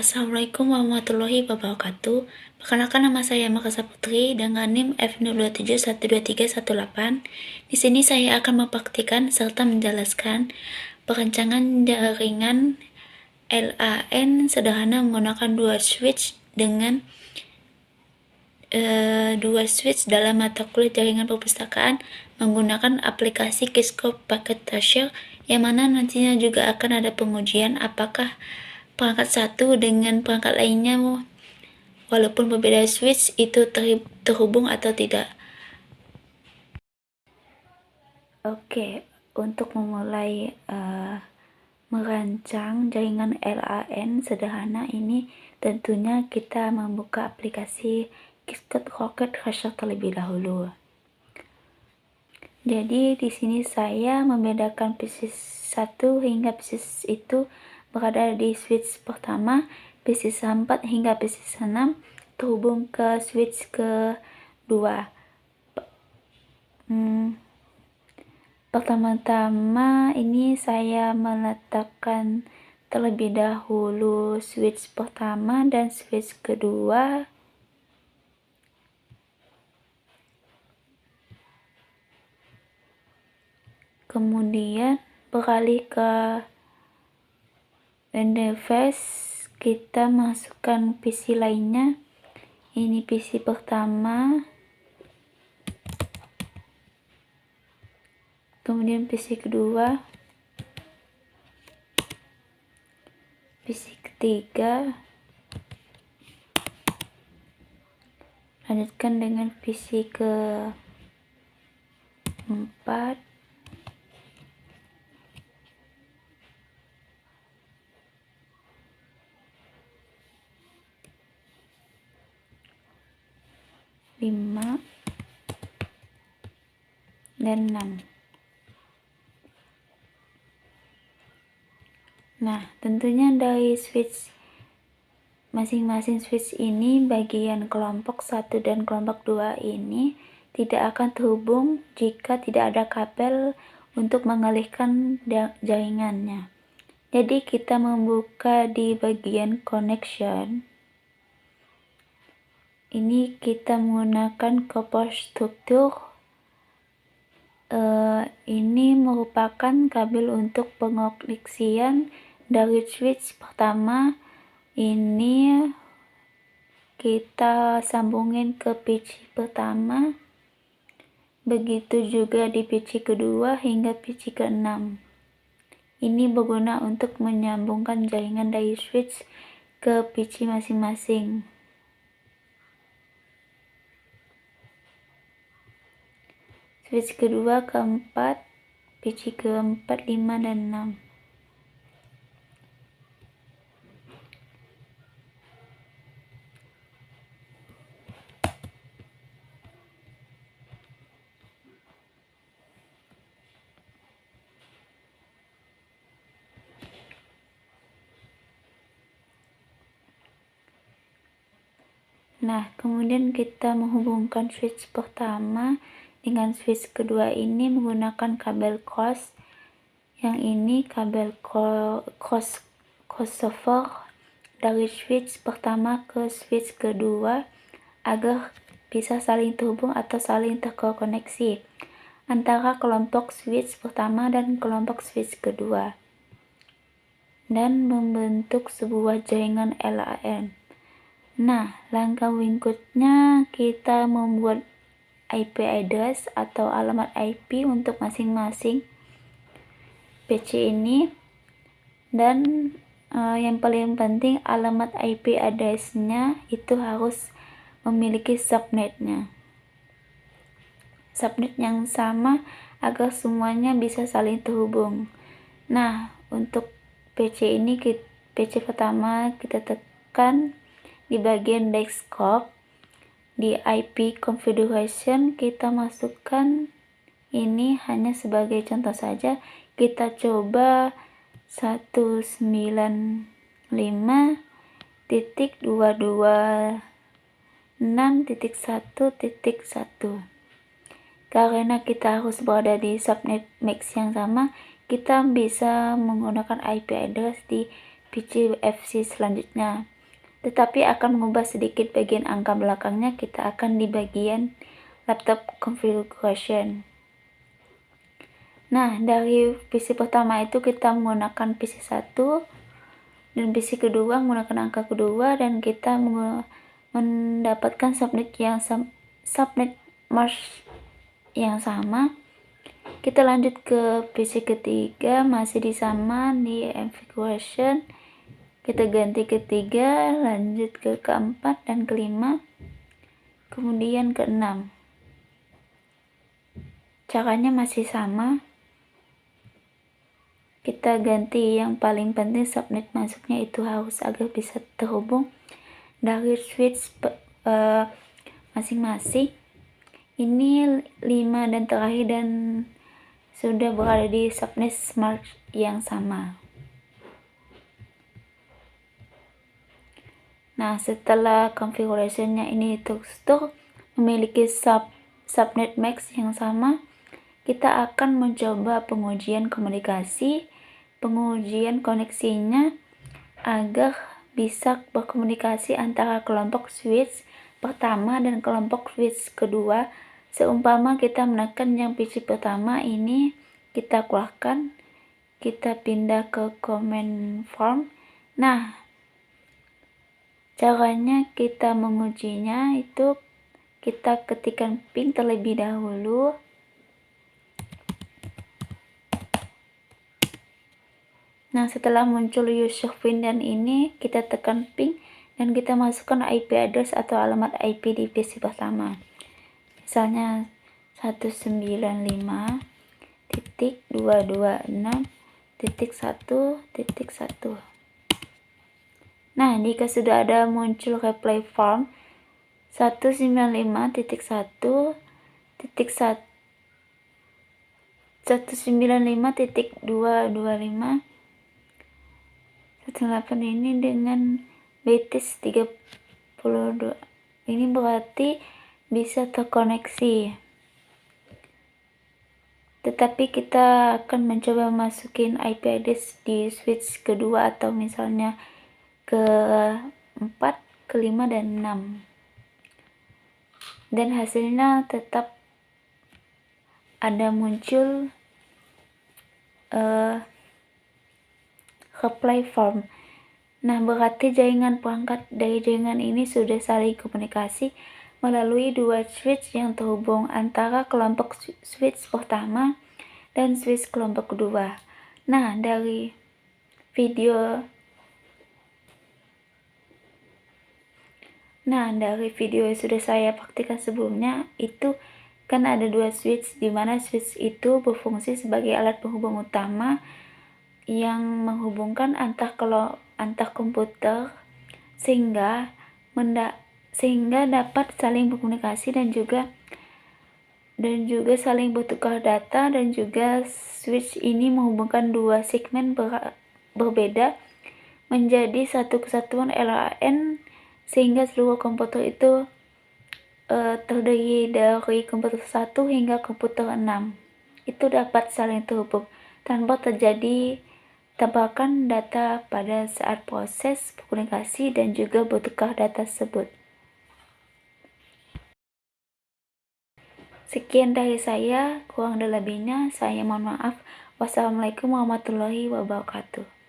Assalamualaikum warahmatullahi wabarakatuh. Perkenalkan, nama saya Makasa Putri dengan NIM F027123118. Di sini saya akan mempraktikkan serta menjelaskan perancangan jaringan LAN sederhana menggunakan dua switch dalam mata kuliah jaringan perpustakaan menggunakan aplikasi Qiskor Packet Tracer, yang mana nantinya juga akan ada pengujian apakah perangkat satu dengan perangkat lainnya walaupun berbeda switch itu terhubung atau tidak. Oke, untuk memulai merancang jaringan LAN sederhana ini, tentunya kita membuka aplikasi Qiskor Packet Tracer terlebih dahulu. Jadi di sini saya membedakan PC 1 hingga PC itu berada di switch pertama, PC 4 hingga PC 6 terhubung ke switch kedua. Pertama-tama ini saya meletakkan terlebih dahulu switch pertama dan switch kedua. Kemudian beralih ke device, kita masukkan PC lainnya. Ini PC pertama, kemudian PC kedua, PC ketiga, lanjutkan dengan PC keempat, lima, dan 6. Nah, tentunya dari switch masing-masing switch ini, bagian kelompok 1 dan kelompok 2 ini tidak akan terhubung jika tidak ada kabel untuk mengalihkan jaringannya. Jadi kita membuka di bagian connection. Ini kita menggunakan copper struktur. Ini merupakan kabel untuk pengoneksian dari switch pertama. Ini kita sambungin ke PC pertama, begitu juga di PC kedua hingga PC ke-6. Ini berguna untuk menyambungkan jaringan dari switch ke PC masing-masing. Switch kedua, keempat, PC keempat, 5, dan 6. Nah, kemudian kita menghubungkan switch pertama dengan switch kedua ini menggunakan kabel cross. Yang ini kabel crossover dari switch pertama ke switch kedua agar bisa saling terhubung atau saling terkoneksi antara kelompok switch pertama dan kelompok switch kedua, dan membentuk sebuah jaringan LAN. Nah, langkah berikutnya kita membuat IP address atau alamat IP untuk masing-masing PC ini, dan yang paling penting alamat IP address-nya itu harus memiliki subnetnya, subnet yang sama agar semuanya bisa saling terhubung. Nah, untuk PC ini, PC pertama kita tekan di bagian desktop. Di IP configuration kita masukkan, ini hanya sebagai contoh saja, kita coba 195.226.1.1. Karena kita harus berada di subnet max yang sama, kita bisa menggunakan IP address di PC FC selanjutnya, tetapi akan mengubah sedikit bagian angka belakangnya. Kita akan di bagian laptop configuration. Nah, dari PC pertama itu kita menggunakan PC 1 dan PC kedua menggunakan angka kedua, dan kita mendapatkan subnet march yang sama. Kita lanjut ke PC ketiga, masih di sama di configuration. Kita ganti ketiga, lanjut ke keempat dan kelima, kemudian keenam. Caranya masih sama. Kita ganti yang paling penting, subnet masuknya itu harus agar bisa terhubung dari switch masing-masing. Ini 5 dan terakhir, dan sudah berada di subnet smart yang sama. Nah, setelah configurationnya ini terstruktur memiliki subnet max yang sama, kita akan mencoba pengujian komunikasi, pengujian koneksinya agar bisa berkomunikasi antara kelompok switch pertama dan kelompok switch kedua. Seumpama kita menekan yang PC pertama ini, kita keluarkan, kita pindah ke command form. Nah, caranya kita mengujinya itu kita ketikkan ping terlebih dahulu. Nah, setelah muncul user pin dan ini, kita tekan ping dan kita masukkan IP address atau alamat IP di PC pertama. Misalnya 195.226.1.1. Nah, jika sudah ada muncul reply form 195.225.18 ini dengan bits 32. Ini berarti bisa terkoneksi. Tetapi kita akan mencoba masukin IP address di switch kedua atau misalnya ke 4, ke 5 dan 6. Dan hasilnya tetap ada muncul reply form. Nah, berarti jaringan perangkat dari jaringan ini sudah saling komunikasi melalui dua switch yang terhubung antara kelompok switch pertama dan switch kelompok kedua. Nah, dari video yang sudah saya praktikkan sebelumnya, itu kan ada dua switch, di mana switch itu berfungsi sebagai alat penghubung utama yang menghubungkan antar komputer sehingga dapat saling berkomunikasi dan juga saling bertukar data, dan juga switch ini menghubungkan dua segmen berbeda menjadi satu kesatuan LAN, sehingga seluruh komputer itu terdiri dari komputer 1 hingga komputer 6 itu dapat saling terhubung tanpa terjadi tabrakan data pada saat proses komunikasi dan juga bertukar data tersebut. Sekian dari saya, kurang dan lebihnya saya mohon maaf. Wassalamualaikum warahmatullahi wabarakatuh.